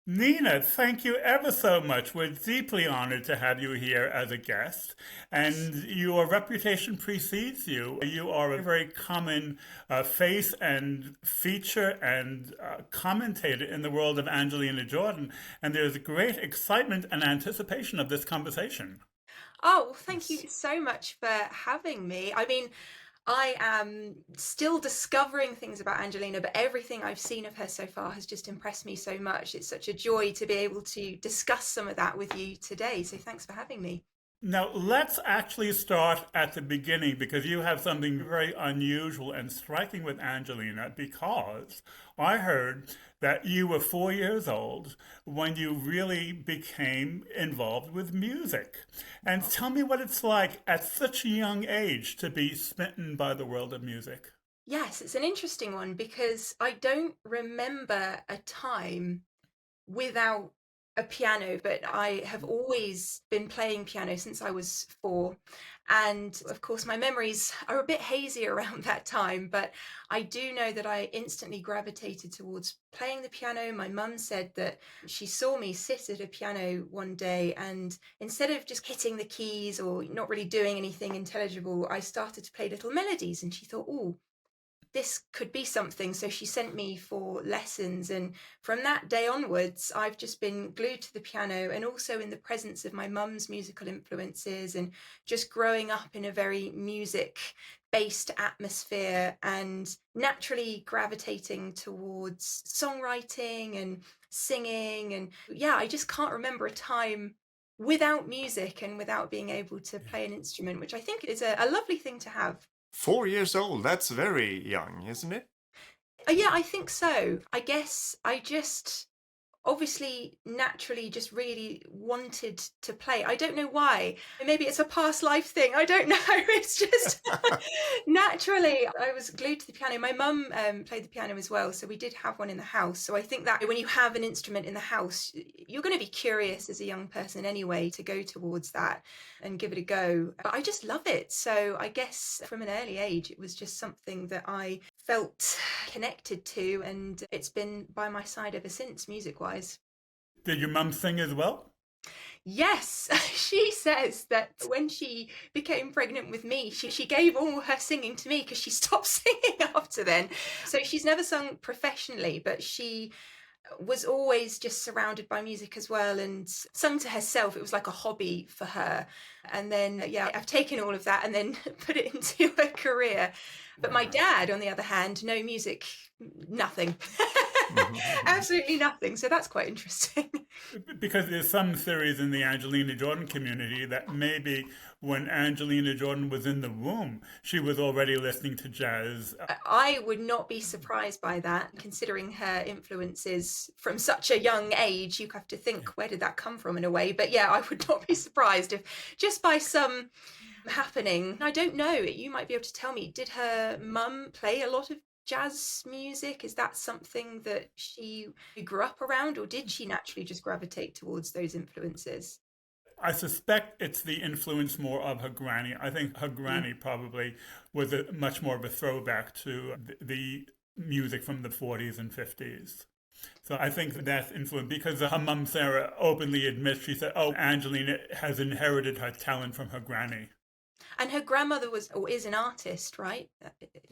Nina, thank you ever so much. We're deeply honored to have you here as a guest, and your reputation precedes you. You are a very common face and feature and commentator in the world of Angelina Jordan, and there's great excitement and anticipation of this conversation. Oh, well, thank Yes. you so much for having me. I mean, I am still discovering things about Angelina, but everything I've seen of her so far has just impressed me so much. It's such a joy to be able to discuss some of that with you today. So thanks for having me. Now, let's actually start at the beginning because you have something very unusual and striking with Angelina. Because I heard that you were 4 years old when you really became involved with music. And tell me what it's like at such a young age to be smitten by the world of music. Yes, it's an interesting one because I don't remember a time without a piano, but I have always been playing piano since I was four. And of course, my memories are a bit hazy around that time, but I do know that I instantly gravitated towards playing the piano. My mum said that she saw me sit at a piano one day, and instead of just hitting the keys or not really doing anything intelligible, I started to play little melodies. And she thought, oh, this could be something. So she sent me for lessons. And from that day onwards, I've just been glued to the piano and also in the presence of my mum's musical influences and just growing up in a very music based atmosphere and naturally gravitating towards songwriting and singing. And yeah, I just can't remember a time without music and without being able to play an instrument, which I think is a lovely thing to have. 4 years old, that's very young, isn't it? Yeah, I think so. I guess I just obviously naturally just really wanted to play. I don't know why. Maybe it's a past life thing. I don't know. It's just naturally I was glued to the piano. My mum played the piano as well, so we did have one in the house. So I think that when you have an instrument in the house, you're going to be curious as a young person anyway to go towards that and give it a go. But I just love it. So I guess from an early age, it was just something that I felt connected to, and it's been by my side ever since, music wise. Did your mum sing as well? Yes, she says that when she became pregnant with me, she gave all her singing to me because she stopped singing after then. So she's never sung professionally, but she was always just surrounded by music as well and sung to herself. It was like a hobby for her. And then, yeah, I've taken all of that and then put it into a career. But my Wow. dad, on the other hand, no music, nothing. Mhm. Absolutely nothing. So that's quite interesting. Because there's some theories in the Angelina Jordan community that maybe when Angelina Jordan was in the womb, she was already listening to jazz. I would not be surprised by that, considering her influences from such a young age. You have to think, where did that come from in a way? But yeah, I would not be surprised if just by some happening. I don't know. You might be able to tell me. Did her mum play a lot of jazz music? Is that something that she grew up around, or did she naturally just gravitate towards those influences? I suspect it's the influence more of her granny. I think her Mm. granny probably was much more of a throwback to the music from the 40s and 50s. So I think that's influenced because her mum Sarah openly admits, she said, "Oh, Angelina has inherited her talent from her granny." And her grandmother was or is an artist, right?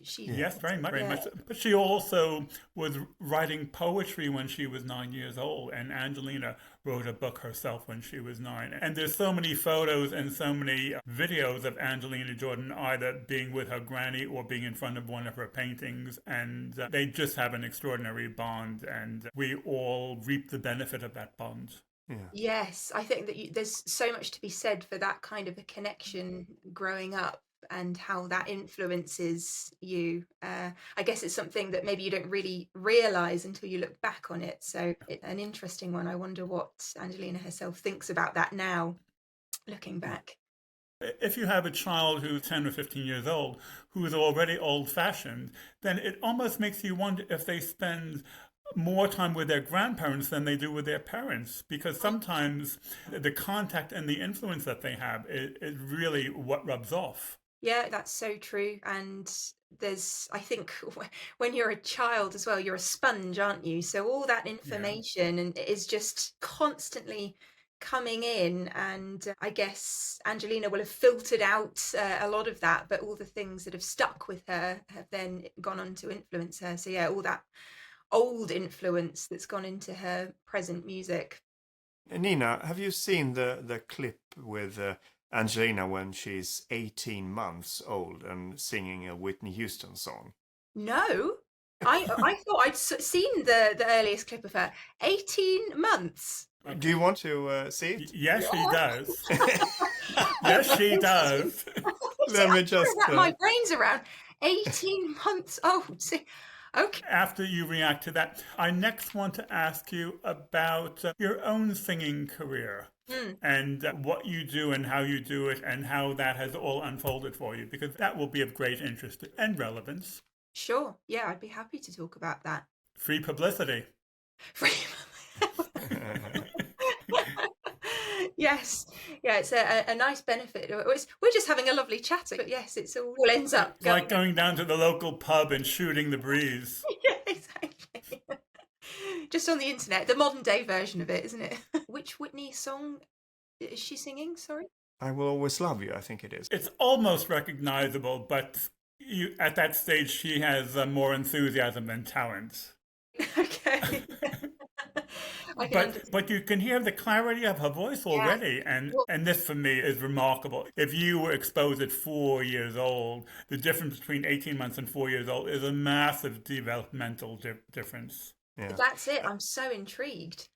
She, Yeah. Yes, very much, very yeah. much. But she also was writing poetry when she was 9 years old, and Angelina wrote a book herself when she was nine. And there's so many photos and so many videos of Angelina Jordan either being with her granny or being in front of one of her paintings, and they just have an extraordinary bond, and we all reap the benefit of that bond. Yeah. Yes, I think that there's so much to be said for that kind of a connection growing up and how that influences you. I guess it's something that maybe you don't really realize until you look back on it. So an interesting one. I wonder what Angelina herself thinks about that now, looking back. If you have a child who's 10 or 15 years old who is already old fashioned, then it almost makes you wonder if they spend more time with their grandparents than they do with their parents, because sometimes the contact and the influence that they have is really what rubs off. Yeah, that's so true. And I think when you're a child as well, you're a sponge, aren't you? So all that Yeah. information and is just constantly coming in. And I guess Angelina will have filtered out a lot of that, but all the things that have stuck with her have then gone on to influence her. So yeah, all that old influence that's gone into her present music. Nina, have you seen the clip with Angelina when she's 18 months old and singing a Whitney Houston song? No, I thought I'd seen the earliest clip of her. 18 months. Do you want to see it? Yes, she does. Oh, Yes, she does. Let me I'm trying to just. wrap my brains around 18 months old. Okay. After you react to that, I next want to ask you about your own singing career and what you do and how you do it and how that has all unfolded for you, because that will be of great interest and relevance. Sure. Yeah, I'd be happy to talk about that. Free publicity. Yes. Yeah, it's a nice benefit. We're just having a lovely chat, but yes, it's all ends up It's like going down to the local pub and shooting the breeze. Yeah, exactly. Just on the internet, the modern day version of it, isn't it? Which Whitney song is she singing? Sorry. I Will Always Love You, I think it is. It's almost recognizable, but at that stage she has more enthusiasm than talent. Okay. But you can hear the clarity of her voice already, and this for me is remarkable. If you were exposed at 4 years old, the difference between 18 months and 4 years old is a massive developmental difference. Yeah. That's it. I'm so intrigued.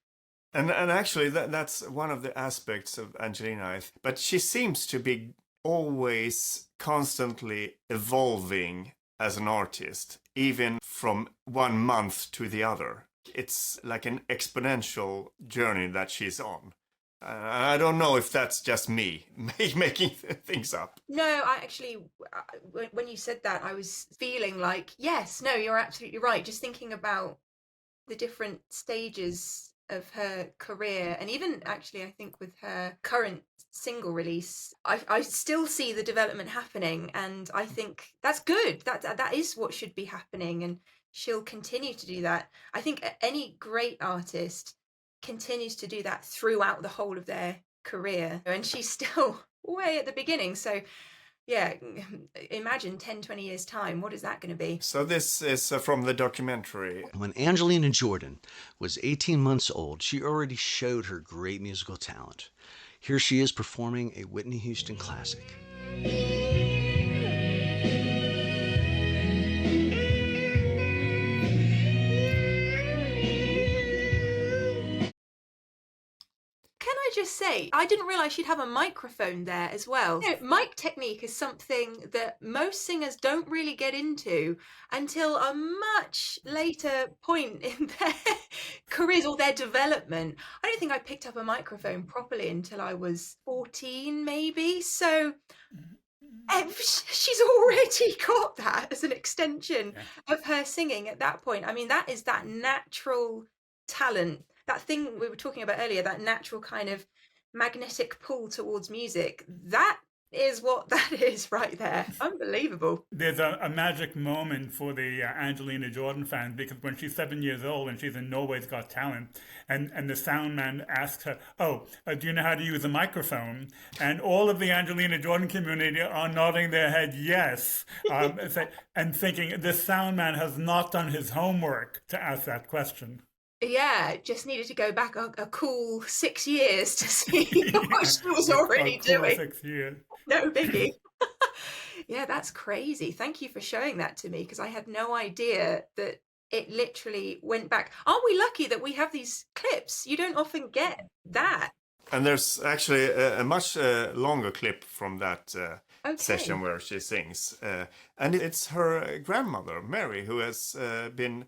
And actually, that's one of the aspects of Angelina. But she seems to be always constantly evolving as an artist, even from one month to the other. It's like an exponential journey that she's on. I don't know if that's just me making things up. No, I actually, when you said that, I was feeling like, yes, no, you're absolutely right. Just thinking about the different stages of her career, and even actually, I think with her current single release, I still see the development happening, and I think that's good. That is what should be happening, and she'll continue to do that. I think any great artist continues to do that throughout the whole of their career, and she's still way at the beginning. So yeah, imagine 10, 20 years time. What is that going to be? So this is from the documentary. When Angelina Jordan was 18 months old, she already showed her great musical talent. Here she is performing a Whitney Houston classic. Can I just say, I didn't realize she'd have a microphone there as well. You know, mic technique is something that most singers don't really get into until a much later point in their careers or their development. I don't think I picked up a microphone properly until I was 14, maybe. So she's already got that as an extension of her singing at that point. I mean, that is that natural talent, that thing we were talking about earlier, that natural kind of magnetic pull towards music. That is what that is right there. Unbelievable. There's a magic moment for the Angelina Jordan fans, because when she's 7 years old and she's in Norway's Got Talent, and the sound man asks her, do you know how to use a microphone? And all of the Angelina Jordan community are nodding their head yes, and thinking the sound man has not done his homework to ask that question. Yeah, just needed to go back a cool 6 years to see what she was already doing. 6 years. No biggie. Yeah, that's crazy. Thank you for showing that to me, because I had no idea that it literally went back. Aren't we lucky that we have these clips? You don't often get that. And there's actually a much longer clip from that session where she sings. And it's her grandmother, Mary, who has been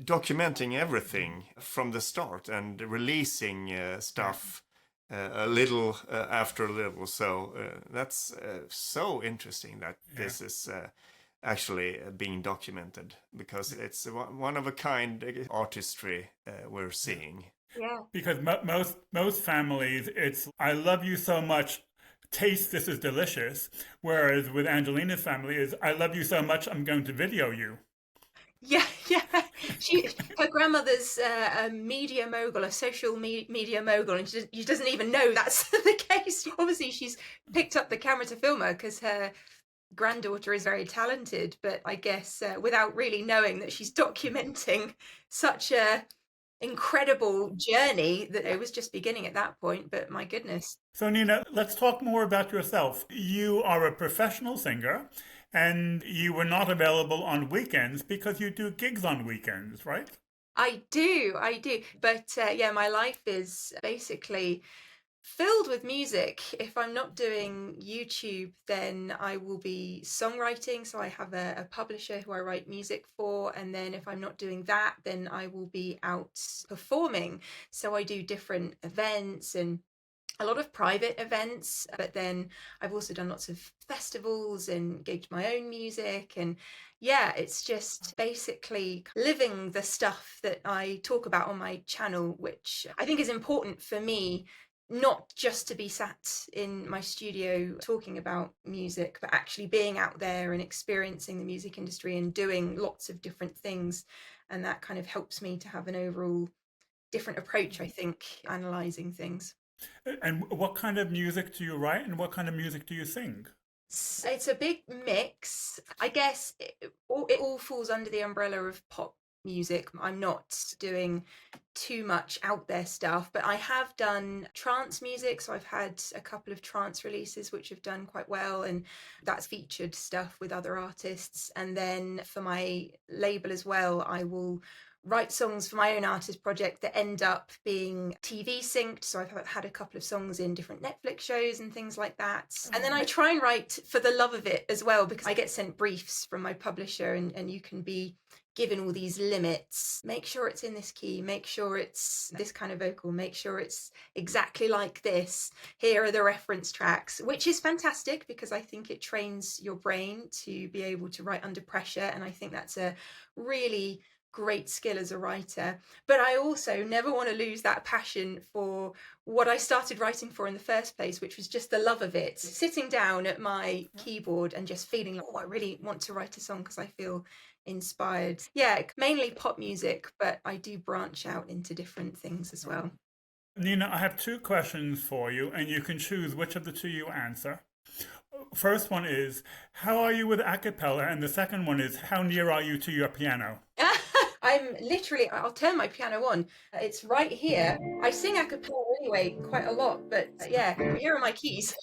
documenting everything from the start and releasing stuff a little after a little. So that's so interesting that this is actually being documented, because it's one of a kind artistry we're seeing. Yeah. Because most families, it's I love you so much, taste this is delicious, whereas with Angelina's family is I love you so much I'm going to video you. Yeah, yeah. Her grandmother's a media mogul, a social media mogul, and she doesn't even know that's the case. Obviously, she's picked up the camera to film her because her granddaughter is very talented, but I guess without really knowing that she's documenting such a incredible journey that it was just beginning at that point. But my goodness. So, Nina, let's talk more about yourself. You are a professional singer, and you were not available on weekends because you do gigs on weekends, right? I do. But yeah, my life is basically filled with music. If I'm not doing YouTube, then I will be songwriting. So I have a publisher who I write music for. And then if I'm not doing that, then I will be out performing. So I do different events and a lot of private events, but then I've also done lots of festivals and gigged my own music. And yeah, it's just basically living the stuff that I talk about on my channel, which I think is important for me, not just to be sat in my studio talking about music, but actually being out there and experiencing the music industry and doing lots of different things. And that kind of helps me to have an overall different approach, I think, analysing things. And what kind of music do you write and what kind of music do you sing? It's a big mix. I guess it all falls under the umbrella of pop music. I'm not doing too much out there stuff, but I have done trance music. So I've had a couple of trance releases which have done quite well, and that's featured stuff with other artists. And then for my label as well, I will write songs for my own artist project that end up being TV synced. So I've had a couple of songs in different Netflix shows and things like that. And then I try and write for the love of it as well, because I get sent briefs from my publisher, and you can be given all these limits. Make sure it's in this key, make sure it's this kind of vocal, make sure it's exactly like this. Here are the reference tracks, which is fantastic because I think it trains your brain to be able to write under pressure. And I think that's a really great skill as a writer. But I also never want to lose that passion for what I started writing for in the first place, which was just the love of it. Sitting down at my keyboard and just feeling like, oh, I really want to write a song because I feel inspired. Yeah, mainly pop music, but I do branch out into different things as well. Nina, I have two questions for you, and you can choose which of the two you answer. First one is, how are you with a cappella? And the second one is, how near are you to your piano? I'll turn my piano on. It's right here. I sing a cappella anyway quite a lot, but yeah, here are my keys.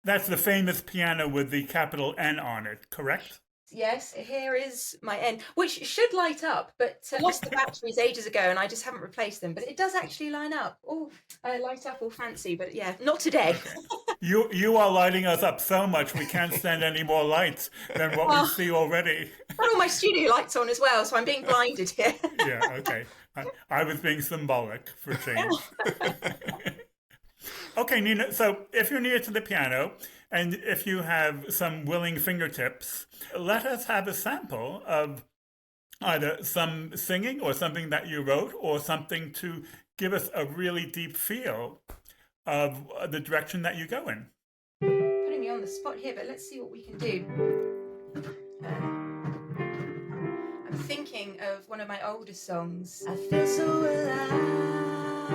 That's the famous piano with the capital N on it, correct? Yes, here is my N, which should light up, but I lost the batteries ages ago and I just haven't replaced them. But it does actually line up. Oh, light up all fancy, but yeah, not today. You are lighting us up so much we can't stand any more lights than what we see already. I've got all my studio lights on as well, so I'm being blinded here. Yeah, okay. I was being symbolic for change. Okay, Nina, so if you're near to the piano and if you have some willing fingertips, let us have a sample of either some singing or something that you wrote or something to give us a really deep feel of the direction that you go in. Putting me on the spot here, but let's see what we can do. I'm thinking of one of my older songs. I feel so alive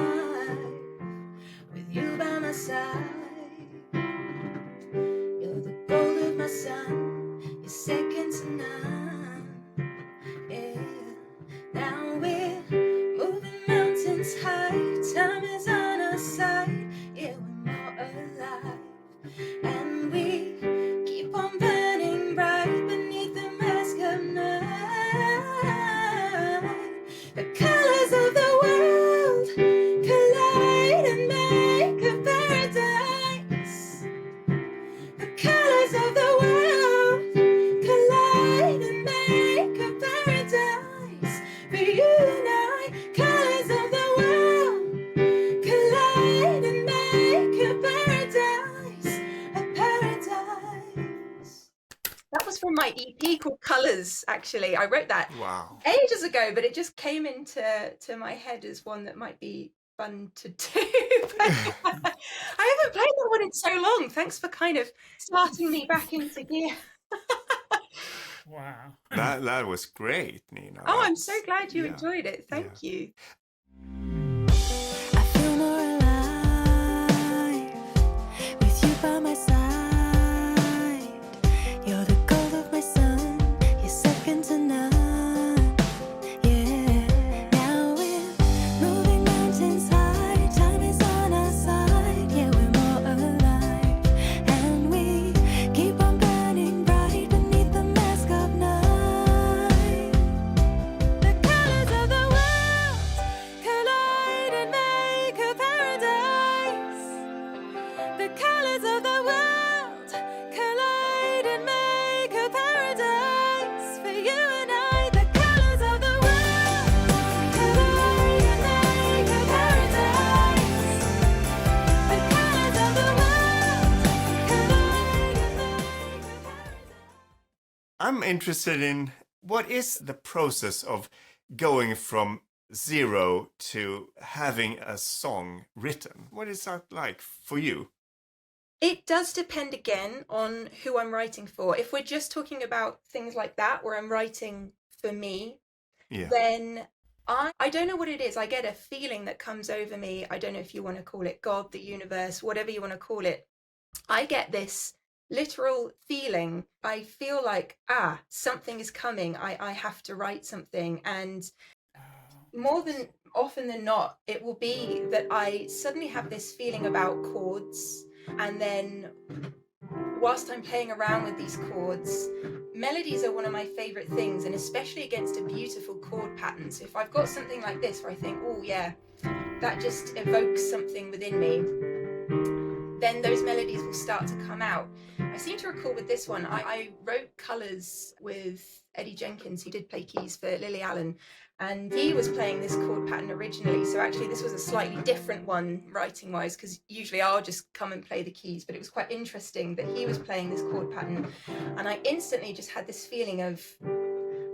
with you by my side. You're the gold of my sun, you're second to none. Yeah, now we're moving mountains high. Time is on our side. Yeah, we're more alive, and we keep on burning bright beneath the mask of night. The colors of the world collide and make a paradise. The colors of the world collide and make a paradise for you and I. Colors of the world collide and make a paradise, a paradise. That was from my EP called Colors, actually. I wrote that Wow. ages ago, but it just came into my head as one that might be fun to do. I haven't played that one in so long. Thanks for kind of starting me back into gear. Wow. That was great, Nina. Oh, I'm so glad you enjoyed it. Thank you. I feel more alive with you by my side. You're the gold of my sun. You're second to none. Yeah. Now we're moving mountains high. Time is on our side. Yeah, we're more alive. And we keep on burning bright beneath the mask of night. The colors of the world collide and make a paradise. The colors of the world collide and make a paradise for you and I. The colors of the world collide and make a paradise. The colors of the world collide and make a paradise. I'm interested in what is the process of going from zero to having a song written? What is that like for you? It does depend again on who I'm writing for. If we're just talking about things like that, where I'm writing for me, Yeah. then I don't know what it is. I get a feeling that comes over me. I don't know if you want to call it God, the universe, whatever you want to call it. I get this literal feeling. I feel like, something is coming. I have to write something. And more than often than not, it will be that I suddenly have this feeling about chords. And then whilst I'm playing around with these chords, melodies are one of my favorite things, and especially against a beautiful chord pattern. So if I've got something like this where I think, oh yeah, that just evokes something within me, then those melodies will start to come out. I seem to recall with this one, I wrote colours with Eddie Jenkins, who did play keys for Lily Allen, and he was playing this chord pattern originally. So actually this was a slightly different one writing wise, because usually I'll just come and play the keys, but it was quite interesting that he was playing this chord pattern, and I instantly just had this feeling of,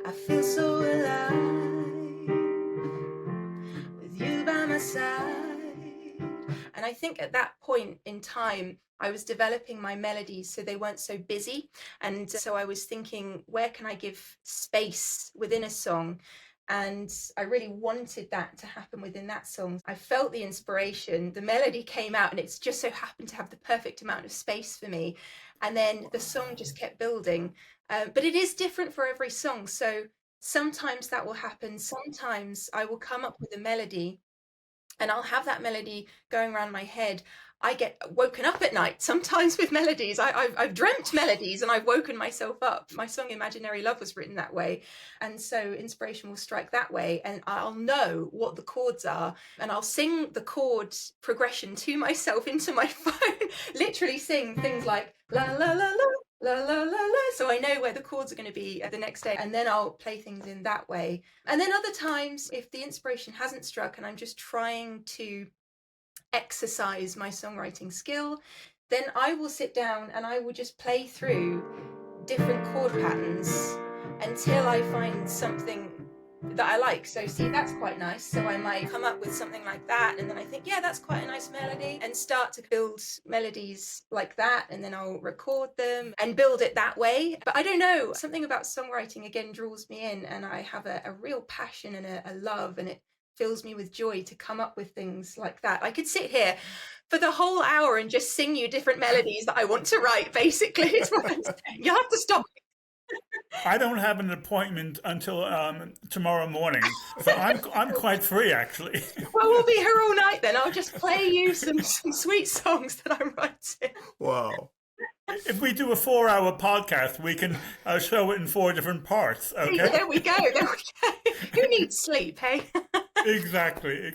I feel so alive with you by my side. And I think at that point in time, I was developing my melodies so they weren't so busy. And so I was thinking, where can I give space within a song? And I really wanted that to happen within that song. I felt the inspiration, the melody came out, and it's just so happened to have the perfect amount of space for me. And then the song just kept building. But it is different for every song. So sometimes that will happen. Sometimes I will come up with a melody and I'll have that melody going around my head. I get woken up at night sometimes with melodies. I've dreamt melodies and I've woken myself up. My song Imaginary Love was written that way. And so inspiration will strike that way, and I'll know what the chords are, and I'll sing the chord progression to myself into my phone, literally sing things like la la la la. La la la la, so I know where the chords are going to be the next day, and then I'll play things in that way. And then other times, if the inspiration hasn't struck and I'm just trying to exercise my songwriting skill, then I will sit down and I will just play through different chord patterns until I find something that I like. So see, that's quite nice. So I might come up with something like that, and then I think, yeah, that's quite a nice melody, and start to build melodies like that, and then I'll record them and build it that way. But I don't know, something about songwriting again draws me in, and I have a real passion and a love, and it fills me with joy to come up with things like that. I could sit here for the whole hour and just sing you different melodies that I want to write, basically, is what I'm saying. You'll have to stop. I don't have an appointment until tomorrow morning, so I'm quite free, actually. Well, we'll be here all night then. I'll just play you some sweet songs that I'm writing. Wow. If we do a 4-hour podcast, we can show it in 4 different parts, okay? There we go. Who needs sleep, hey? Exactly.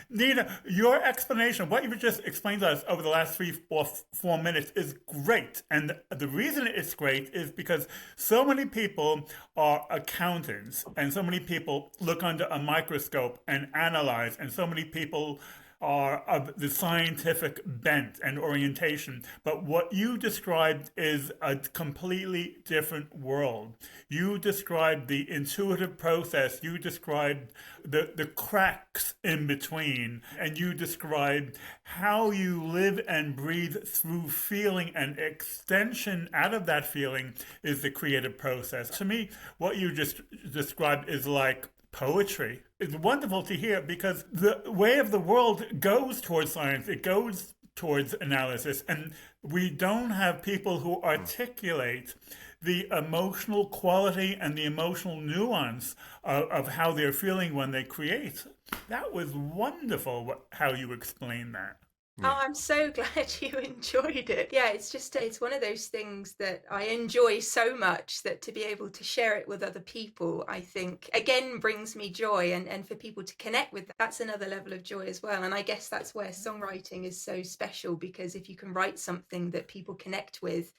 Nina, your explanation, what you've just explained to us over the last 3 or 4 minutes is great. And the reason it's great is because so many people are accountants, and so many people look under a microscope and analyze, and so many people are of the scientific bent and orientation, but what you described is a completely different world. You described the intuitive process, you described the cracks in between, and you described how you live and breathe through feeling, and extension out of that feeling is the creative process. To me, what you just described is like poetry. It's wonderful to hear because the way of the world goes towards science, it goes towards analysis, and we don't have people who articulate the emotional quality and the emotional nuance of how they're feeling when they create. That was wonderful how you explained that. Oh, I'm so glad you enjoyed it. Yeah, it's one of those things that I enjoy so much that to be able to share it with other people, I think, again, brings me joy. And for people to connect with that's another level of joy as well. And I guess that's where songwriting is so special, because if you can write something that people connect with,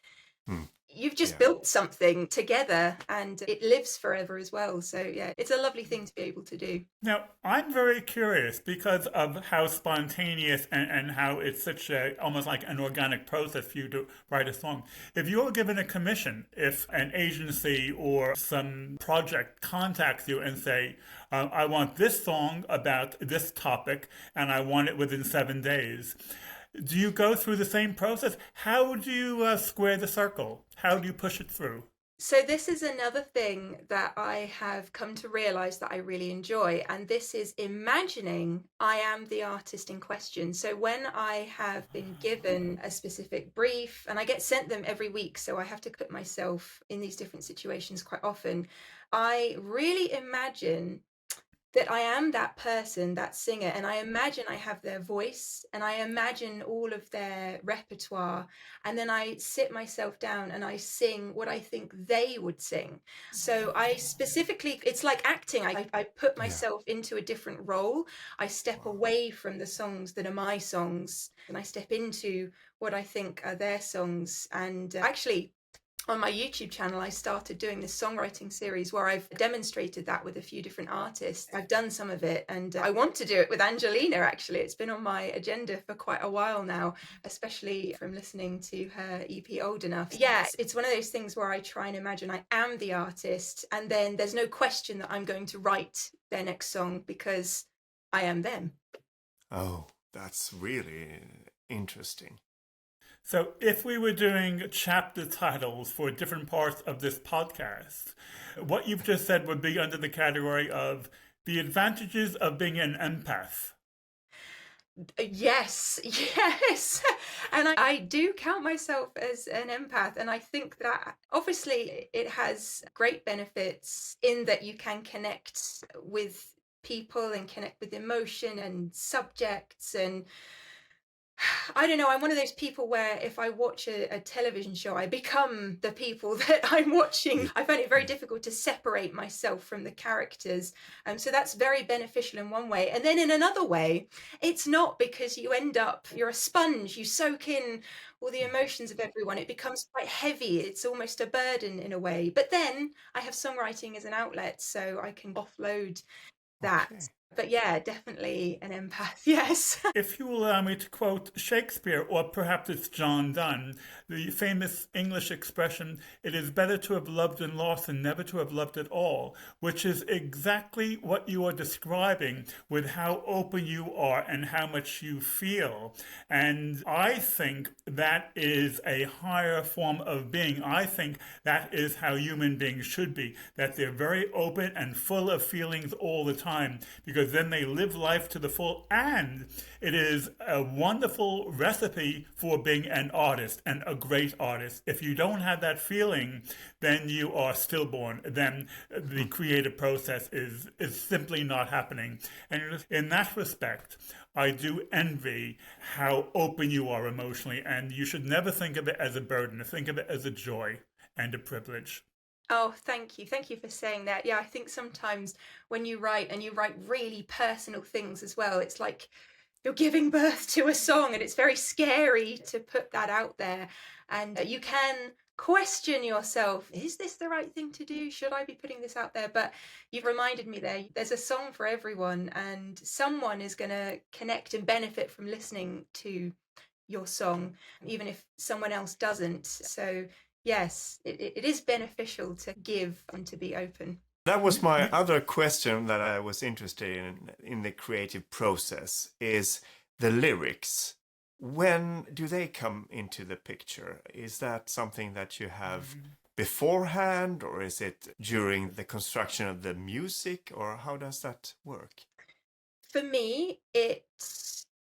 you've just built something together and it lives forever as well. So yeah, it's a lovely thing to be able to do. Now, I'm very curious because of how spontaneous and how it's such a almost like an organic process for you to write a song. If you're given a commission, if an agency or some project contacts you and say, I want this song about this topic and I want it within 7 days, do you go through the same process? How do you square the circle? How do you push it through? So this is another thing that I have come to realize that I really enjoy, and this is imagining I am the artist in question. So when I have been given a specific brief, and I get sent them every week, so I have to put myself in these different situations quite often, I really imagine that I am that person, that singer, and I imagine I have their voice and I imagine all of their repertoire, and then I sit myself down and I sing what I think they would sing. So I specifically, it's like acting. I put myself into a different role. I step away from the songs that are my songs and I step into what I think are their songs. And actually, on my YouTube channel, I started doing this songwriting series where I've demonstrated that with a few different artists. I've done some of it and I want to do it with Angelina, actually. It's been on my agenda for quite a while now, especially from listening to her EP Old Enough. Yeah, it's one of those things where I try and imagine I am the artist, and then there's no question that I'm going to write their next song because I am them. Oh, that's really interesting. So if we were doing chapter titles for different parts of this podcast, what you've just said would be under the category of the advantages of being an empath. Yes. And I do count myself as an empath. And I think that obviously it has great benefits in that you can connect with people and connect with emotion and subjects. And I don't know, I'm one of those people where if I watch a television show, I become the people that I'm watching. I find it very difficult to separate myself from the characters. So that's very beneficial in one way. And then in another way, it's not, because you end up, you're a sponge, you soak in all the emotions of everyone. It becomes quite heavy. It's almost a burden in a way. But then I have songwriting as an outlet, so I can offload that. Okay. But yeah, definitely an empath, yes. If you allow me to quote Shakespeare, or perhaps it's John Donne, the famous English expression, "It is better to have loved and lost than never to have loved at all," which is exactly what you are describing with how open you are and how much you feel. And I think that is a higher form of being. I think that is how human beings should be, that they're very open and full of feelings all the time, because then they live life to the full, and it is a wonderful recipe for being an artist, and a great artist. If you don't have that feeling, then you are stillborn. Then the creative process is simply not happening. And in that respect, I do envy how open you are emotionally, and you should never think of it as a burden. Think of it as a joy and a privilege. Oh, thank you. Thank you for saying that. Yeah, I think sometimes when you write, and you write really personal things as well, it's like you're giving birth to a song, and it's very scary to put that out there. And you can question yourself, is this the right thing to do? Should I be putting this out there? But you've reminded me there, there's a song for everyone, and someone is going to connect and benefit from listening to your song, even if someone else doesn't. So yes, it is beneficial to give and to be open. That was my other question that I was interested in the creative process, is the lyrics. When do they come into the picture? Is that something that you have beforehand, or is it during the construction of the music, or how does that work? For me, it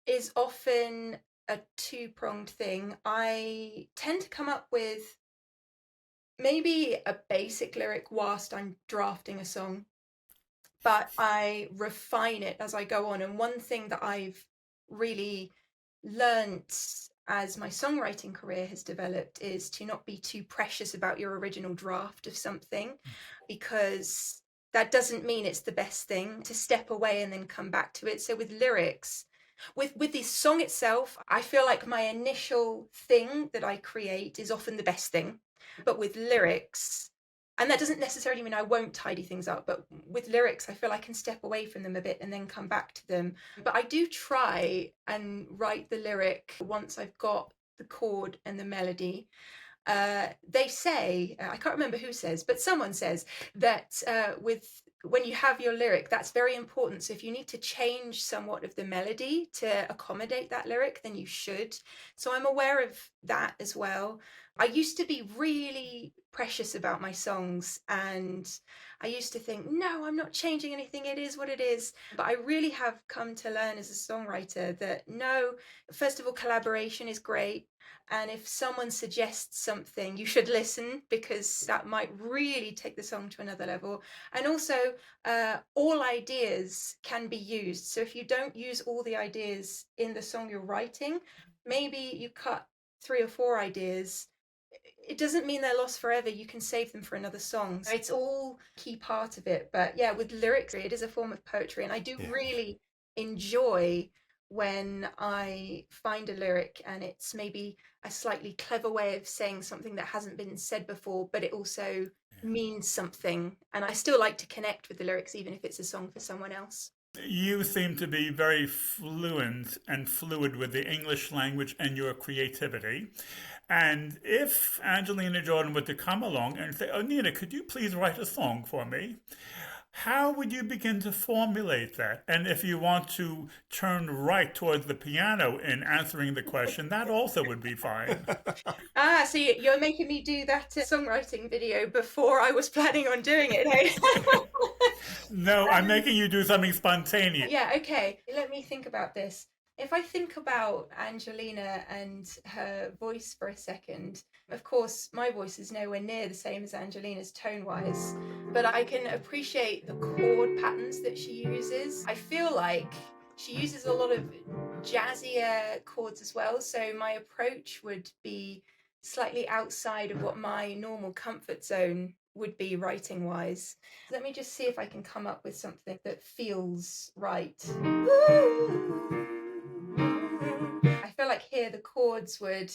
is often a two-pronged thing. I tend to come up with maybe a basic lyric whilst I'm drafting a song, but I refine it as I go on. And one thing that I've really learnt as my songwriting career has developed is to not be too precious about your original draft of something, because that doesn't mean it's the best thing, to step away and then come back to it. So with lyrics, with the song itself, I feel like my initial thing that I create is often the best thing. But with lyrics, and that doesn't necessarily mean I won't tidy things up, but with lyrics, I feel I can step away from them a bit and then come back to them. But I do try and write the lyric once I've got the chord and the melody. They say, I can't remember who says, but someone says that when you have your lyric, that's very important. So if you need to change somewhat of the melody to accommodate that lyric, then you should. So I'm aware of that as well. I used to be really precious about my songs, and I used to think, no, I'm not changing anything. It is what it is. But I really have come to learn as a songwriter that no, first of all, collaboration is great. And if someone suggests something, you should listen, because that might really take the song to another level. And also, all ideas can be used. So if you don't use all the ideas in the song you're writing, maybe you cut 3 or 4 ideas. It doesn't mean they're lost forever. You can save them for another song. So it's all key part of it. But yeah, with lyrics, it is a form of poetry. And I do really enjoy when I find a lyric and it's maybe a slightly clever way of saying something that hasn't been said before, but it also means something. And I still like to connect with the lyrics, even if it's a song for someone else. You seem to be very fluent and fluid with the English language and your creativity. And if Angelina Jordan were to come along and say, oh, Nina, could you please write a song for me? How would you begin to formulate that? And if you want to turn right towards the piano in answering the question, that also would be fine. So you're making me do that songwriting video before I was planning on doing it, hey? No, I'm making you do something spontaneous. Yeah, okay. Let me think about this. If I think about Angelina and her voice for a second, of course, my voice is nowhere near the same as Angelina's tone-wise, but I can appreciate the chord patterns that she uses. I feel like she uses a lot of jazzier chords as well, so my approach would be slightly outside of what my normal comfort zone would be writing-wise. Let me just see if I can come up with something that feels right. I feel like here the chords would...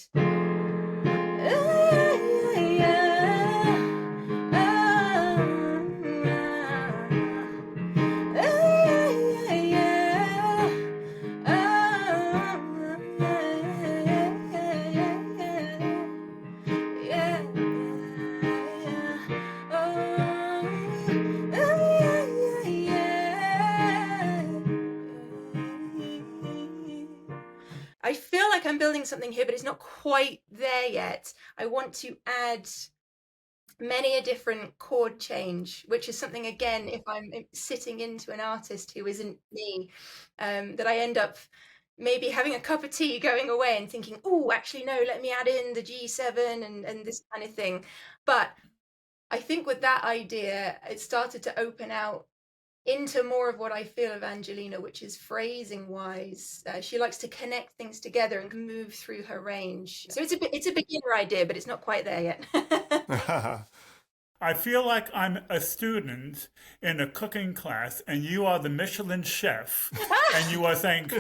I feel like I'm building something here, but it's not quite there yet. I want to add many a different chord change, which is something, again, if I'm sitting into an artist who isn't me, that I end up maybe having a cup of tea, going away and thinking, oh, actually, no, let me add in the G7 and this kind of thing. But I think with that idea, it started to open out into more of what I feel of Angelina, which is phrasing wise. She likes to connect things together and move through her range. So it's a beginner idea, but it's not quite there yet. I feel like I'm a student in a cooking class and you are the Michelin chef and you are saying,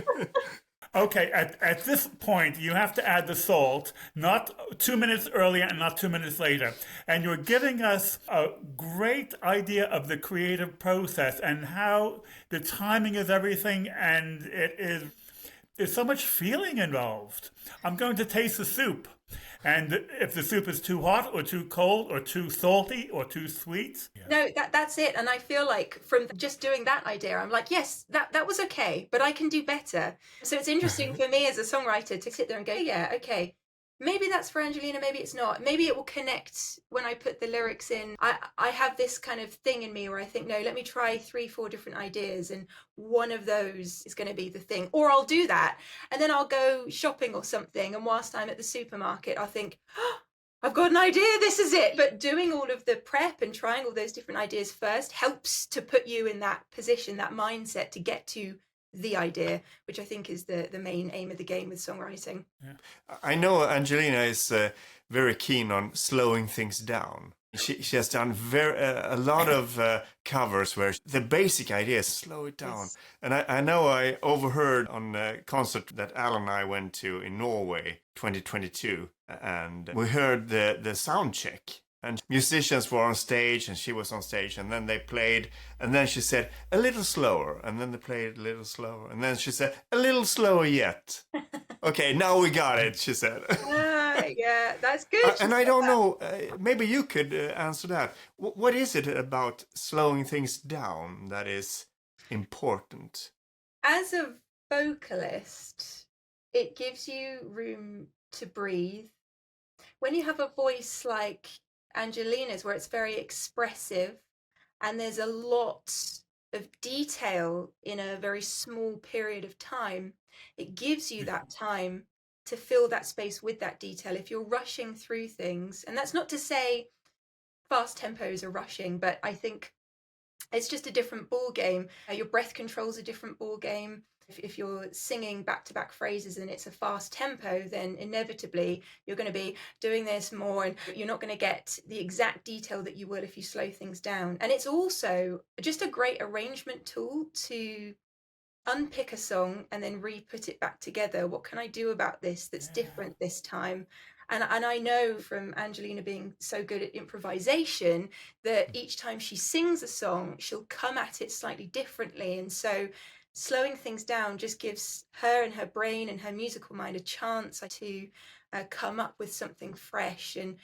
Okay, at this point, you have to add the salt, not 2 minutes earlier and not 2 minutes later. And you're giving us a great idea of the creative process and how the timing is everything, and there's so much feeling involved. I'm going to taste the soup. And if the soup is too hot or too cold or too salty or too sweet. No, that's it. And I feel like from just doing that idea, I'm like, yes, that was okay, but I can do better. So it's interesting for me as a songwriter to sit there and go, yeah, okay, maybe that's for Angelina, maybe it's not. Maybe it will connect when I put the lyrics in. I have this kind of thing in me where I think, no, let me try 3-4 different ideas, and one of those is going to be the thing. Or I'll do that, and then I'll go shopping or something, and whilst I'm at the supermarket, I'll think, oh, I've got an idea, this is it. But doing all of the prep and trying all those different ideas first helps to put you in that position, that mindset to get to the idea, which I think is the main aim of the game with songwriting. Yeah. I know Angelina is very keen on slowing things down. She has done a lot of covers where the basic idea is slow it down. Yes. And I know I overheard on a concert that Alan and I went to in Norway 2022, and we heard the sound check. And musicians were on stage, and she was on stage, and then they played, and then she said, a little slower, and then they played a little slower, and then she said, a little slower yet. Okay, now we got it, she said. Yeah, that's good. And I don't know, maybe you could answer that. What is it about slowing things down that is important? As a vocalist, it gives you room to breathe. When you have a voice like Angelina's, where it's very expressive and there's a lot of detail in a very small period of time, it gives you that time to fill that space with that detail. If you're rushing through things, and that's not to say fast tempos are rushing, but I think it's just a different ball game. Your breath control's a different ball game. If you're singing back-to-back phrases and it's a fast tempo, then inevitably you're going to be doing this more, and you're not going to get the exact detail that you will if you slow things down. And it's also just a great arrangement tool to unpick a song and then re-put it back together. What can I do about this that's different this time? And I know from Angelina being so good at improvisation that each time she sings a song, she'll come at it slightly differently. And so slowing things down just gives her and her brain and her musical mind a chance to come up with something fresh and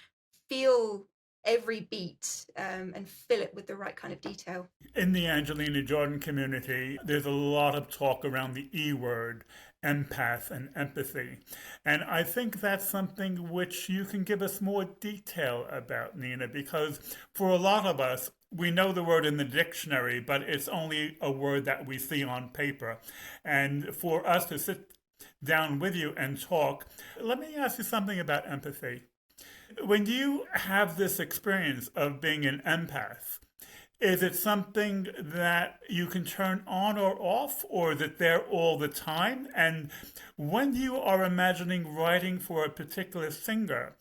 feel every beat and fill it with the right kind of detail. In the Angelina Jordan community, there's a lot of talk around the E word, empath and empathy. And I think that's something which you can give us more detail about, Nina, because for a lot of us, we know the word in the dictionary, but it's only a word that we see on paper. And for us to sit down with you and talk, let me ask you something about empathy. When you have this experience of being an empath, is it something that you can turn on or off, or is it there all the time? And when you are imagining writing for a particular singer,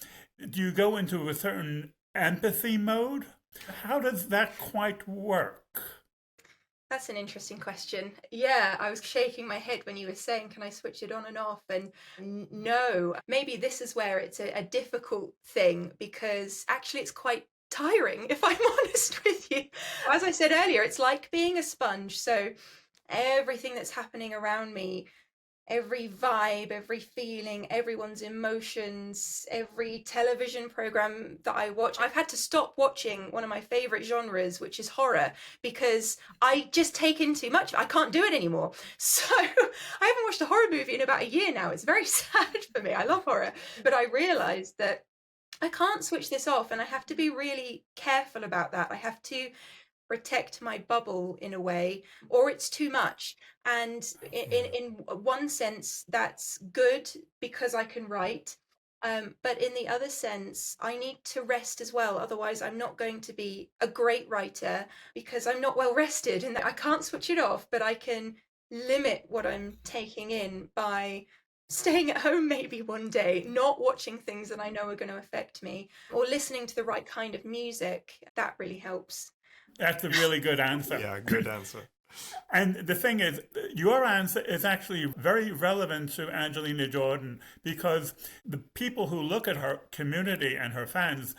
do you go into a certain empathy mode? How does that quite work? That's an interesting question. Yeah, I was shaking my head when you were saying, can I switch it on and off? And no, maybe this is where it's a difficult thing, because actually it's quite tiring, if I'm honest with you. As I said earlier, it's like being a sponge. So everything that's happening around me, every vibe, every feeling, everyone's emotions, every television program that I watch. I've had to stop watching one of my favorite genres, which is horror, because I just take in too much. I can't do it anymore. So I haven't watched a horror movie in about a year now. It's very sad for me. I love horror. But I realized that I can't switch this off, and I have to be really careful about that. I have to protect my bubble in a way, or it's too much. And in one sense, that's good because I can write. But in the other sense, I need to rest as well. Otherwise, I'm not going to be a great writer because I'm not well rested, and I can't switch it off, but I can limit what I'm taking in by staying at home maybe one day, not watching things that I know are going to affect me, or listening to the right kind of music. That really helps. That's a really good answer. Yeah, good answer. And the thing is, your answer is actually very relevant to Angelina Jordan because the people who look at her community and her fans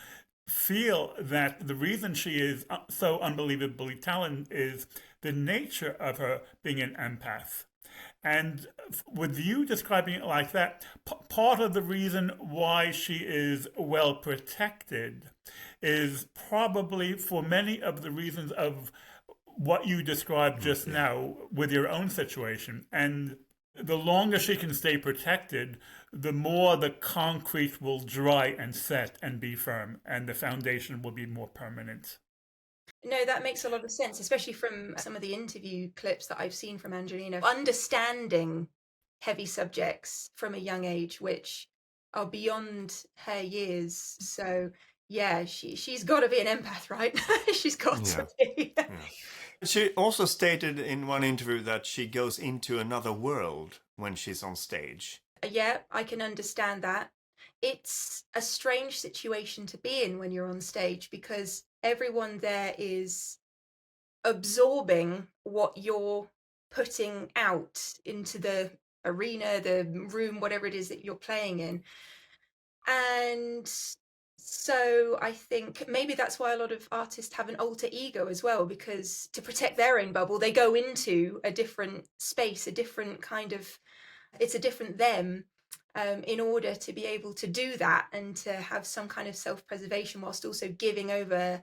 feel that the reason she is so unbelievably talented is the nature of her being an empath. And with you describing it like that, part of the reason why she is well protected is probably for many of the reasons of what you described just now with your own situation. And the longer she can stay protected, the more the concrete will dry and set and be firm, and the foundation will be more permanent. No, that makes a lot of sense, especially from some of the interview clips that I've seen from Angelina. Understanding heavy subjects from a young age, which are beyond her years. So, yeah, she's got to be an empath, right? She's got to be. Yeah. She also stated in one interview that she goes into another world when she's on stage. Yeah, I can understand that. It's a strange situation to be in when you're on stage because everyone there is absorbing what you're putting out into the arena, the room, whatever it is that you're playing in. And so I think maybe that's why a lot of artists have an alter ego as well, because to protect their own bubble, they go into a different space, a different kind of, it's a different them. In order to be able to do that and to have some kind of self-preservation whilst also giving over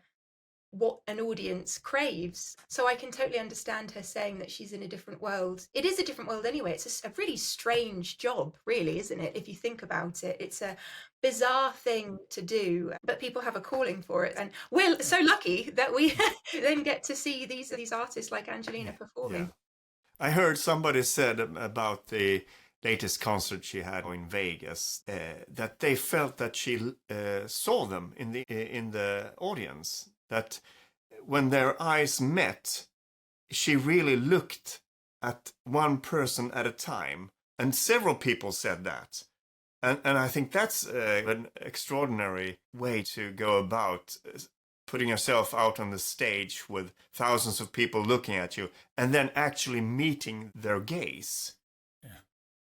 what an audience craves. So I can totally understand her saying that she's in a different world. It is a different world anyway. It's a really strange job, really, isn't it? If you think about it, it's a bizarre thing to do, but people have a calling for it. And we're so lucky that we then get to see these artists like Angelina performing. Yeah. I heard somebody said about the latest concert she had in Vegas, that they felt that she saw them in the audience. That when their eyes met, she really looked at one person at a time, and several people said that. And I think that's an extraordinary way to go about putting yourself out on the stage with thousands of people looking at you, and then actually meeting their gaze.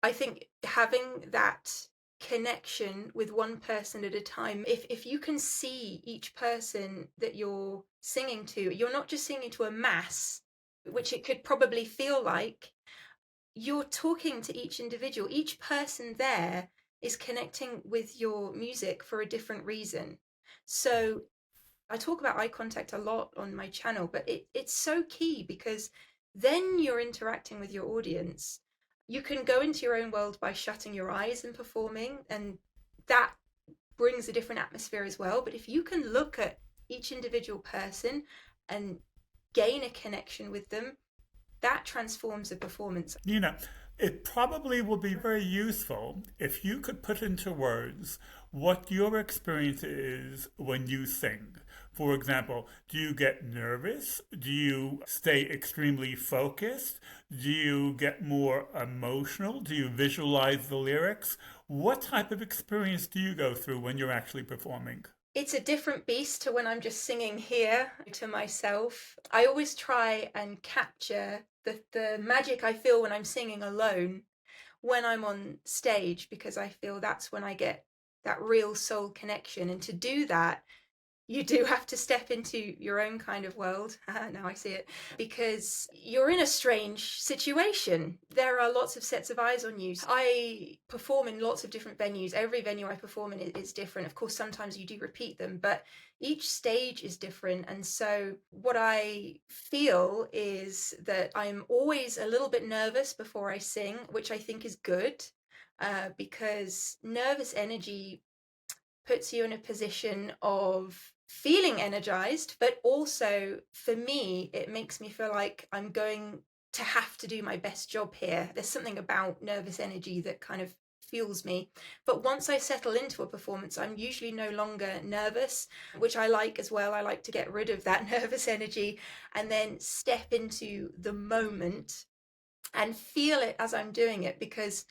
I think having that connection with one person at a time, if you can see each person that you're singing to, you're not just singing to a mass, which it could probably feel like. You're talking to each individual. Each person there is connecting with your music for a different reason. So I talk about eye contact a lot on my channel, but it's so key because then you're interacting with your audience. You can go into your own world by shutting your eyes and performing, and that brings a different atmosphere as well. But if you can look at each individual person and gain a connection with them, that transforms a performance. Nina, it probably will be very useful if you could put into words what your experience is when you sing. For example, do you get nervous? Do you stay extremely focused? Do you get more emotional? Do you visualize the lyrics? What type of experience do you go through when you're actually performing? It's a different beast to when I'm just singing here to myself. I always try and capture the magic I feel when I'm singing alone when I'm on stage, because I feel that's when I get that real soul connection. And to do that, you do have to step into your own kind of world. Now I see it. Because you're in a strange situation. There are lots of sets of eyes on you. I perform in lots of different venues. Every venue I perform in is different. Of course, sometimes you do repeat them, but each stage is different. And so what I feel is that I'm always a little bit nervous before I sing, which I think is good, because nervous energy puts you in a position of feeling energized, but also for me, it makes me feel like I'm going to have to do my best job here. There's something about nervous energy that kind of fuels me. But once I settle into a performance, I'm usually no longer nervous, which I like as well. I like to get rid of that nervous energy and then step into the moment and feel it as I'm doing it, because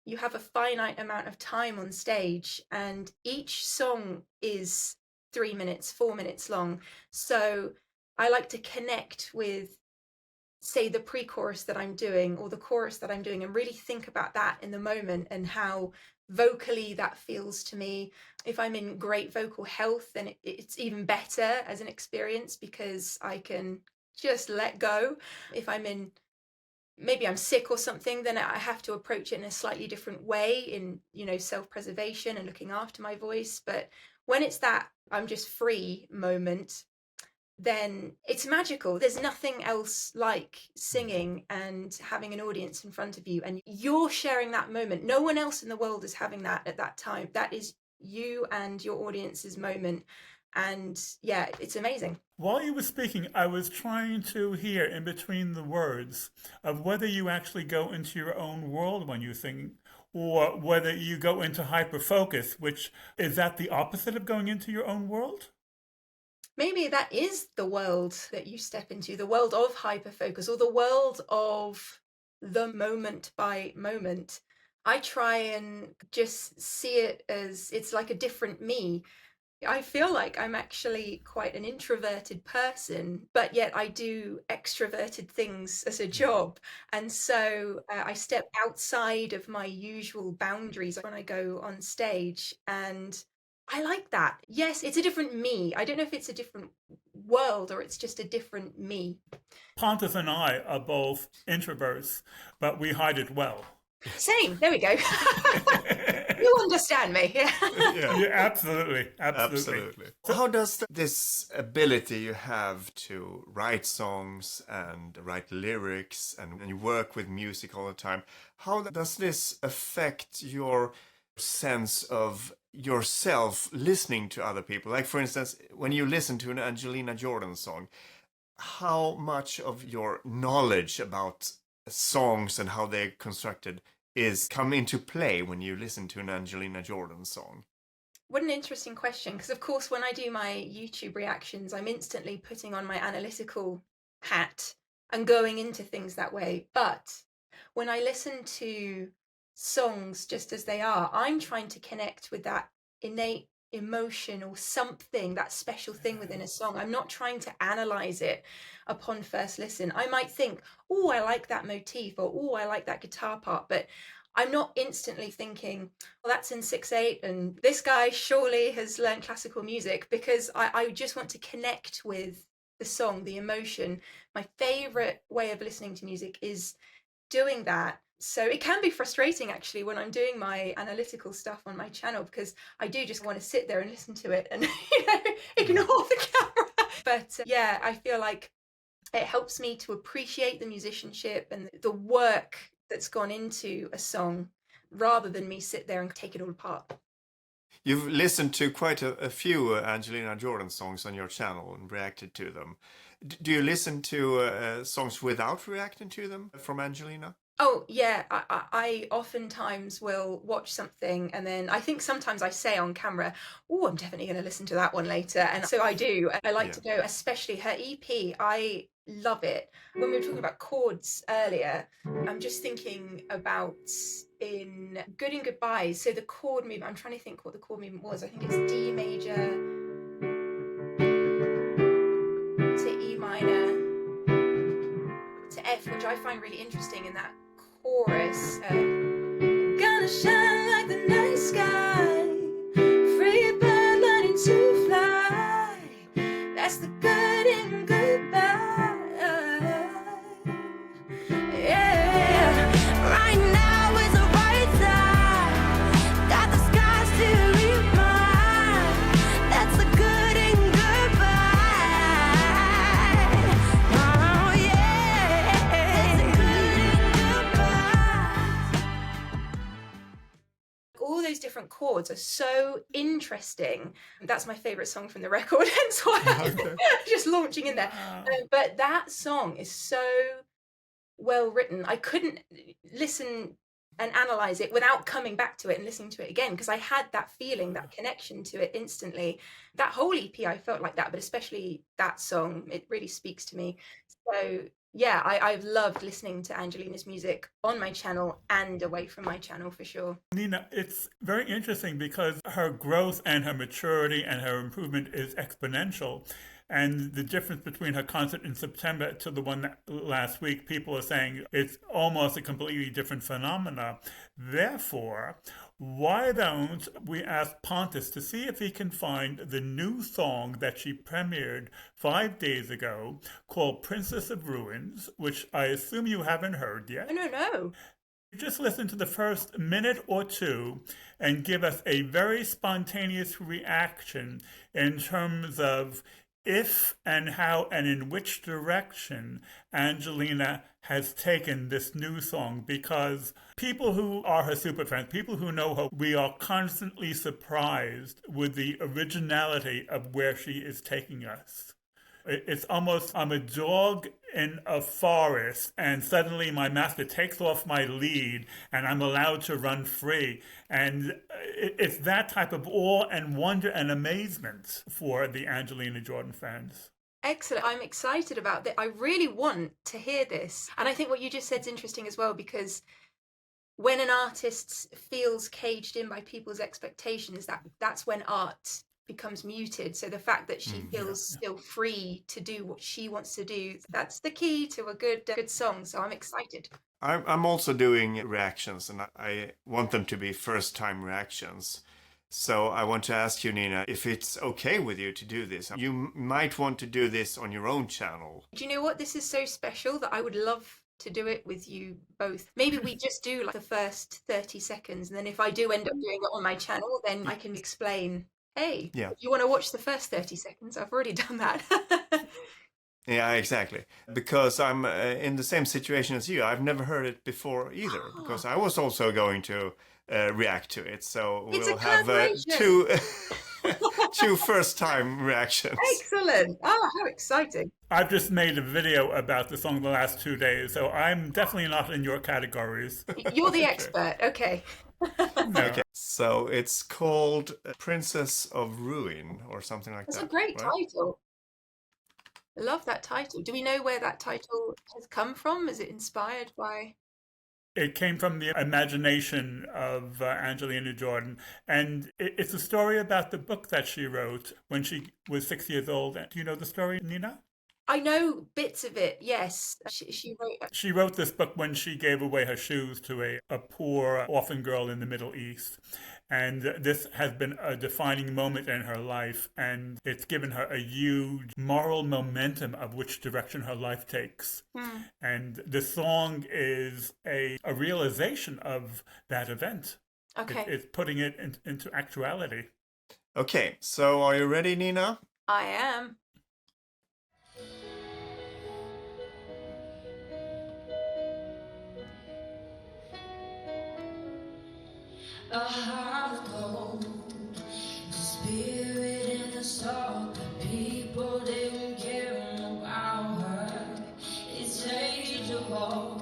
you have a finite amount of time on stage and each song is 3 minutes, 4 minutes long. So I like to connect with say, the pre-chorus that I'm doing or the chorus that I'm doing, and really think about that in the moment and how vocally that feels to me. If I'm in great vocal health, then it's even better as an experience because I can just let go. If maybe I'm sick or something, then I have to approach it in a slightly different way in, self-preservation and looking after my voice. But when it's that I'm just free moment, then it's magical. There's nothing else like singing and having an audience in front of you, and you're sharing that moment. No one else in the world is having that at that time. That is you and your audience's moment. And yeah, it's amazing. While you were speaking, I was trying to hear in between the words of whether you actually go into your own world when you sing, or whether you go into hyperfocus, which is that the opposite of going into your own world? Maybe that is the world that you step into, the world of hyperfocus, or the world of the moment by moment. I try and just see it as it's like a different me. I feel like I'm actually quite an introverted person, but yet I do extroverted things as a job. And so I step outside of my usual boundaries when I go on stage. And I like that. Yes, it's a different me. I don't know if it's a different world or it's just a different me. Pontus and I are both introverts, but we hide it well. Same. There we go. You understand me. Yeah. Yeah, absolutely. So how does this ability you have to write songs and write lyrics and you work with music all the time, how does this affect your sense of yourself listening to other people? Like, for instance, when you listen to an Angelina Jordan song, how much of your knowledge about songs and how they're constructed is come into play when you listen to an Angelina Jordan song? What an interesting question, because of course when I do my YouTube reactions, I'm instantly putting on my analytical hat and going into things that way. But when I listen to songs just as they are, I'm trying to connect with that innate emotion or something, that special thing within a song. I'm not trying to analyze it upon first listen. I might think, oh, I like that motif, or oh, I like that guitar part, but I'm not instantly thinking, well, that's in 6/8 and this guy surely has learned classical music, because I just want to connect with the song, the emotion. My favorite way of listening to music is doing that. So it can be frustrating actually when I'm doing my analytical stuff on my channel, because I do just want to sit there and listen to it and ignore the camera. But yeah, I feel like it helps me to appreciate the musicianship and the work that's gone into a song, rather than me sit there and take it all apart. You've listened to quite a few Angelina Jordan songs on your channel and reacted to them. Do you listen to songs without reacting to them from Angelina? Oh, yeah. I oftentimes will watch something and then I think sometimes I say on camera, oh, I'm definitely going to listen to that one later. And so I do. I like to go, especially her EP. I love it. When we were talking about chords earlier, I'm just thinking about in Good and Goodbye. So the chord movement, I'm trying to think what the chord movement was. I think it's D major to E minor to F, which I find really interesting in that chorus. Gonna shine like the night sky, free bird learning to fly. That's the good and goodbye. Yeah, right now is the right time. Got the skies to read mine. That's the good and goodbye. Oh yeah, that's the good and goodbye. All those different chords are so interesting. That's my favorite song from the record, hence why I'm just launching in there. But that song is so well written. I couldn't listen and analyze it without coming back to it and listening to it again, because I had that feeling, that connection to it instantly. That whole EP, I felt like that, but especially that song, it really speaks to me. So yeah, I've loved listening to Angelina's music on my channel and away from my channel for sure. Nina, it's very interesting because her growth and her maturity and her improvement is exponential. And the difference between her concert in September to the one last week, people are saying it's almost a completely different phenomena. Therefore, why don't we ask Pontus to see if he can find the new song that she premiered 5 days ago called Princess of Ruins, which I assume you haven't heard yet. No. Just listen to the first minute or two and give us a very spontaneous reaction in terms of if and how and in which direction Angelina has taken this new song, because people who are her superfans, people who know her, we are constantly surprised with the originality of where she is taking us. It's almost I'm a dog in a forest and suddenly my master takes off my lead and I'm allowed to run free. And it's that type of awe and wonder and amazement for the Angelina Jordan fans. Excellent. I'm excited about that. I really want to hear this. And I think what you just said is interesting as well, because when an artist feels caged in by people's expectations, that's when art becomes muted. So the fact that she feels still free to do what she wants to do, that's the key to a good song. So I'm excited. I'm also doing reactions, and I want them to be first-time reactions. So I want to ask you, Nina, if it's okay with you to do this. You might want to do this on your own channel. Do you know what? This is so special that I would love to do it with you both. Maybe we just do like the first 30 seconds, and then if I do end up doing it on my channel, then I can explain, hey, you want to watch the first 30 seconds? I've already done that. Yeah, exactly. Because I'm in the same situation as you. I've never heard it before either, because I was also going to react to it. So we'll have two first-time reactions. Excellent. Oh, how exciting. I've just made a video about the song the last 2 days, so I'm definitely not in your categories. You're the expert. Okay. No. Okay. So it's called Princess of Ruin or something like That's that. a great title. I love that title. Do we know where that title has come from? Is it inspired by? It came from the imagination of Angelina Jordan. And it's a story about the book that she wrote when she was 6 years old. Do you know the story, Nina? I know bits of it, yes. She wrote this book when she gave away her shoes to a poor orphan girl in the Middle East. And this has been a defining moment in her life, and it's given her a huge moral momentum of which direction her life takes. And the song is a realization of that event. Okay. It's putting it into actuality. Okay, so are you ready, Nina? I am. A heart of gold, the spirit in the soul. The people didn't care about her. It's changeable.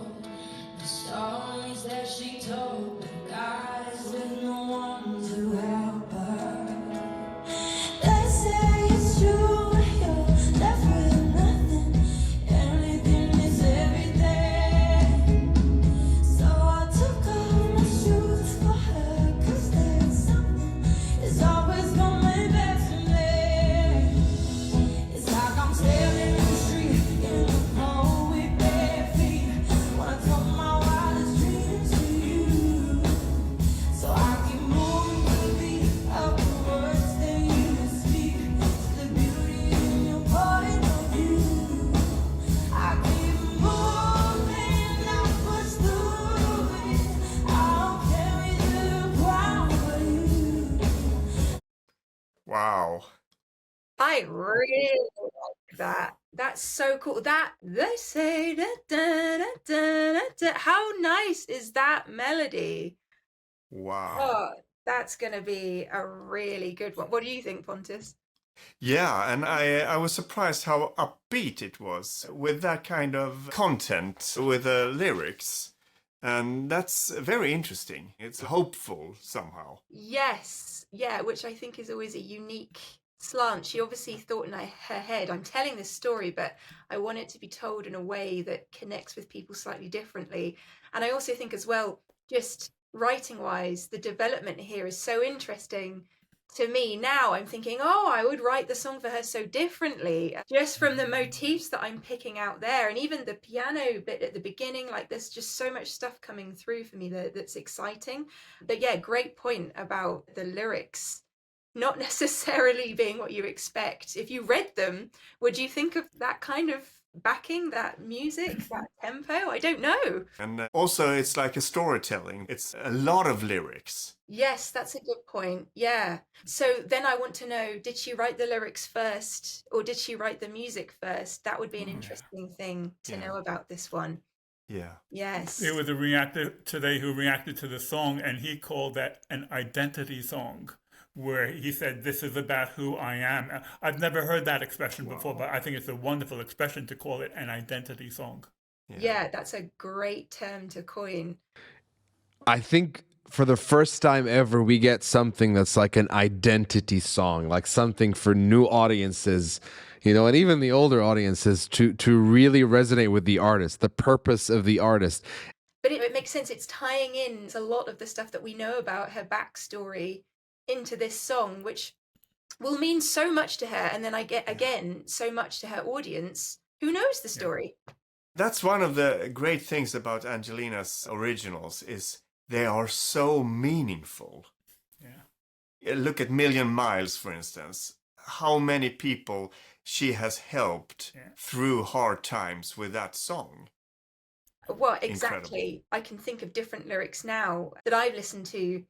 The stories that she told, the guys with no one to help her. They say it's true, you're left with nothing. Anything is everything. So I took off my shoes for her, 'cause there's something is always coming back to me. It's like I'm standing in the street in the cold with bare feet. When I told my wildest dreams to you, so I keep moving the beat of the words that you speak. It's the beauty in your point of view. I keep moving, I push through it. I'll carry the ground for you. Wow. I really like that. That's so cool. That they say da, da, da, da, da, da. How nice is that melody? Wow. Oh, that's gonna be a really good one. What do you think, Pontus? Yeah, and I was surprised how upbeat it was with that kind of content, with the lyrics. And that's very interesting. It's hopeful somehow. Yes, yeah, which I think is always a unique slant. She obviously thought in her head, I'm telling this story, but I want it to be told in a way that connects with people slightly differently. And I also think as well, just writing wise, the development here is so interesting to me now, I'm thinking, oh, I would write the song for her so differently, just from the motifs that I'm picking out there. And even the piano bit at the beginning, like there's just so much stuff coming through for me that's exciting. But yeah, great point about the lyrics not necessarily being what you expect. If you read them, would you think of that kind of backing, that music, that tempo? I don't know. And also, it's like a storytelling. It's a lot of lyrics. Yes, that's a good point. Yeah. So then I want to know, did she write the lyrics first or did she write the music first? That would be an interesting thing to know about this one. Yeah. Yes. There was a reactor today who reacted to the song, and he called that an identity song, where he said, this is about who I am. I've never heard that expression before, but I think it's a wonderful expression to call it an identity song. Yeah, that's a great term to coin. I think for the first time ever, we get something that's like an identity song, like something for new audiences, you know, and even the older audiences to really resonate with the artist, the purpose of the artist. But it makes sense. It's tying in a lot of the stuff that we know about her backstory into this song, which will mean so much to her. And then I get, again, so much to her audience who knows the story. That's one of the great things about Angelina's originals is they are so meaningful. Yeah. Look at Million Miles, for instance. How many people she has helped through hard times with that song. Well, exactly. I can think of different lyrics now that I've listened to.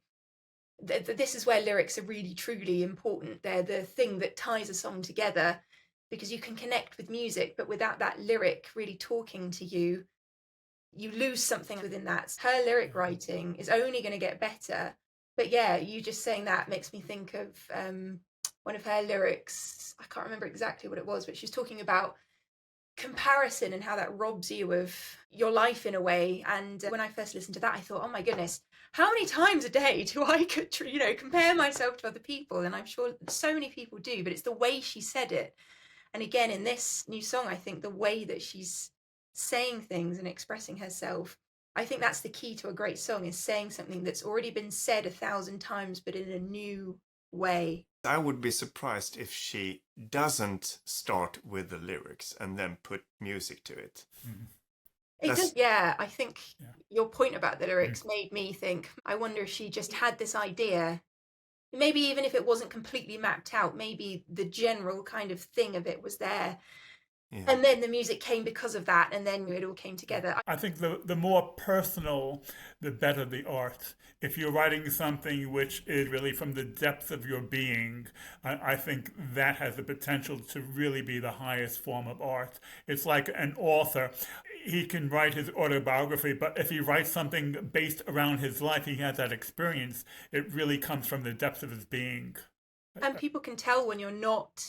This is where lyrics are really, truly important. They're the thing that ties a song together, because you can connect with music, but without that lyric really talking to you, you lose something within that. Her lyric writing is only going to get better. But yeah, you just saying that makes me think of one of her lyrics. I can't remember exactly what it was, but she's talking about comparison and how that robs you of your life in a way. And when I first listened to that, I thought, oh my goodness, how many times a day do I compare myself to other people? And I'm sure so many people do, but it's the way she said it. And again, in this new song, I think the way that she's saying things and expressing herself, I think that's the key to a great song, is saying something that's already been said 1,000 times, but in a new way. I would be surprised if she doesn't start with the lyrics and then put music to it. It does, yeah. I think your point about the lyrics made me think, I wonder if she just had this idea. Maybe even if it wasn't completely mapped out, maybe the general kind of thing of it was there. Yeah. And then the music came because of that, and then it all came together. I think the more personal, the better the art. If you're writing something which is really from the depths of your being, I think that has the potential to really be the highest form of art. It's like an author. He can write his autobiography, but if he writes something based around his life, he has that experience. It really comes from the depths of his being. And people can tell when you're not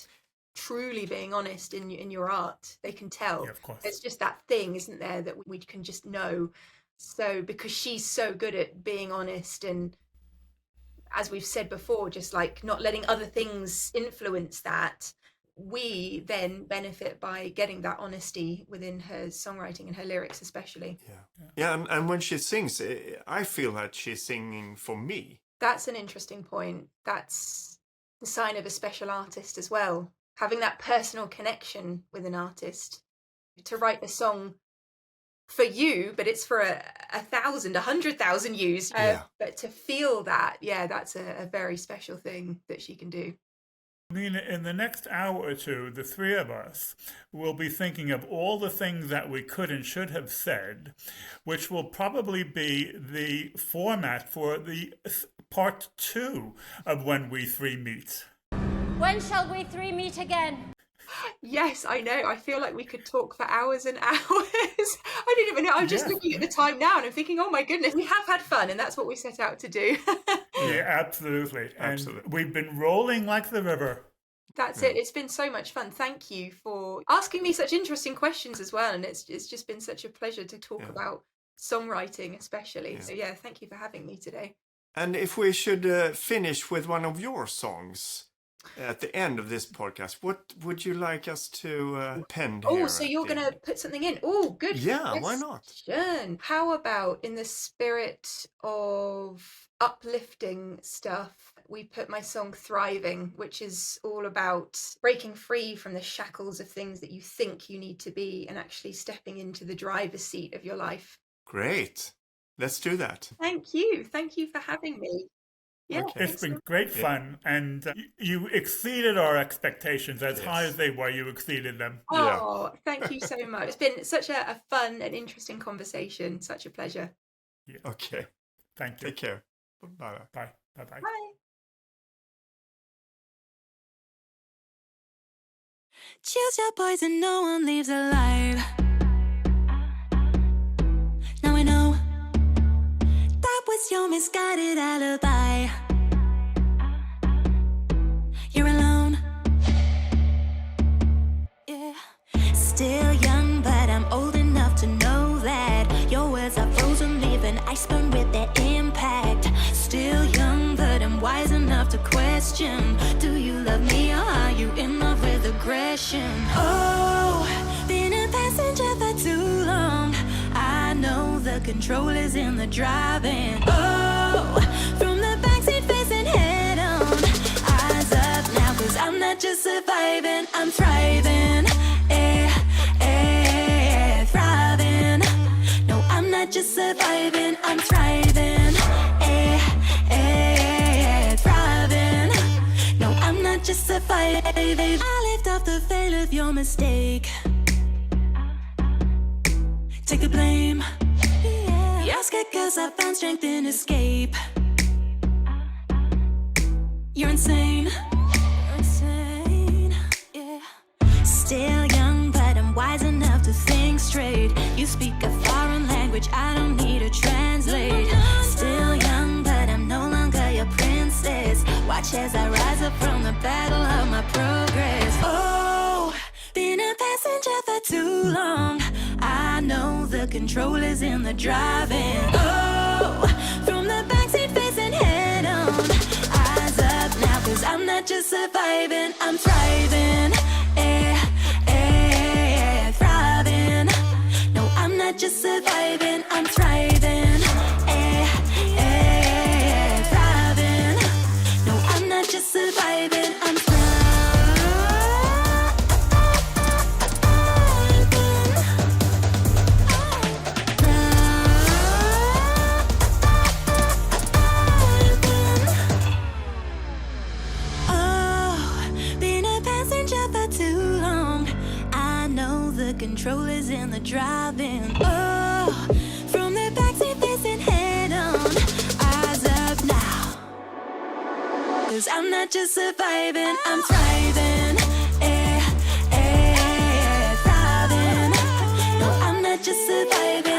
truly being honest in your art. They can tell. Yeah, of course. There's just that thing, isn't there, that we can just know. So because she's so good at being honest, and as we've said before, just like not letting other things influence that, we then benefit by getting that honesty within her songwriting and her lyrics especially. Yeah, and when she sings, I feel that she's singing for me. That's an interesting point. That's the sign of a special artist as well. Having that personal connection with an artist, to write a song for you, but it's for 1,000, 100,000 yous. But to feel that, that's a very special thing that she can do. Nina, in the next hour or two, the three of us will be thinking of all the things that we could and should have said, which will probably be the format for the part 2 of When We Three Meet. When shall we three meet again? Yes, I know. I feel like we could talk for hours and hours. I didn't even know. I'm just looking at the time now and I'm thinking, oh my goodness, we have had fun, and that's what we set out to do. Yeah, absolutely. And we've been rolling like the river. That's it. It's been so much fun. Thank you for asking me such interesting questions as well. And it's just been such a pleasure to talk about songwriting especially. Yeah. So yeah, thank you for having me today. And if we should finish with one of your songs. at the end of this podcast, what would you like us to append Oh, here so at you're the going to end? put something in. Oh, good Yeah, why not? question. How about in the spirit of uplifting stuff, we put my song Thriving, which is all about breaking free from the shackles of things that you think you need to be and actually stepping into the driver's seat of your life. Great. Let's do that. Thank you. Thank you for having me. Yeah, Okay. It's been great fun, and you exceeded our expectations. As high as they were, you exceeded them. Yeah. Oh, thank you so much. It's been such a fun and interesting conversation. Such a pleasure. Okay. Thank you. Take care. Bye. Bye. Bye-bye. Bye. Choose your poison, no one leaves alive. Now I know that was your misguided alibi. You're alone. Yeah. Still young, but I'm old enough to know that your words are frozen, leaving iceberg with their impact. Still young, but I'm wise enough to question: do you love me or are you in love with aggression? Oh, been a passenger for too long. I know the control is in the driving. Oh, from the backseat facing head on. Eyes up now, 'cause I'm not just surviving, I'm thriving. Thriving. No, I'm not just surviving, I'm thriving. Thriving. No, I'm not just surviving. I lived off the fail of your mistake. Take the blame. You're scared 'cause I found strength in escape. You're insane. Yeah. Still young, but I'm wise enough to think straight. You speak a foreign language, I don't need to translate. Still young, but I'm no longer your princess. Watch as I rise up from the battle of my progress. Oh, been a passenger for too long. I know the control is in the driving. Oh, from the backseat facing head on. Eyes up now, 'cause I'm not just surviving, I'm thriving. Thriving. No, I'm not just surviving, I'm thriving. Thriving. No, I'm not just surviving, I'm thriving. Control is in the driving. Oh, from the backseat facing head on. Eyes up now, 'cause I'm not just surviving, I'm thriving. Thriving. No, I'm not just surviving,